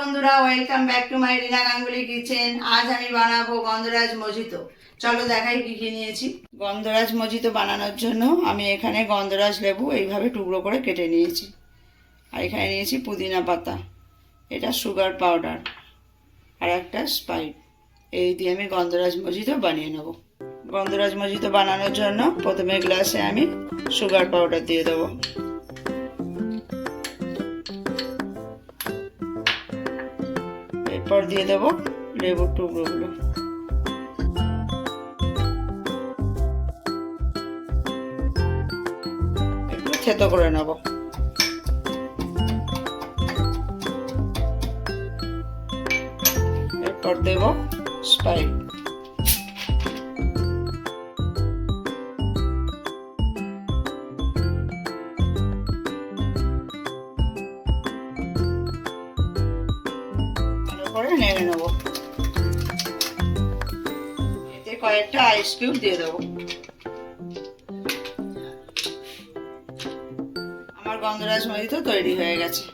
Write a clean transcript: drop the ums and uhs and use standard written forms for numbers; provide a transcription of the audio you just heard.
বন্ধুরা, welcome back to my Rina Ganguly kitchen. আজ আমি বানাবো গন্ধরাজ মজিতো। চলো দেখাই কি কি নিয়েছি। গন্ধরাজ মজিতো বানানোর জন্য আমি এখানে গন্ধরাজ লেবু এইভাবে টুকরো করে কেটে নিয়েছি। আর এখানে নিয়েছি পুদিনা পাতা, এটা সুগার পাউডার আর একটা স্প্রাইট। এই দিয়ে আমি গন্ধরাজ মজিতো বানিয়ে নেব। গন্ধরাজ মজিতো বানানোর জন্য প্রথমে গ্লাসে আমি সুগার পাউডার দিয়ে দেবো। এরপর দিয়ে দেবো লেবুর টুকরোগুলো। একটু থেতো করে নেব। এরপর দেব স্প্রাইট। করে নেড়ে নেব। এতে কয়েকটা আইস কিউব দিয়ে দেবো। আমার গন্ধরাজ মজিতো তৈরি হয়ে গেছে।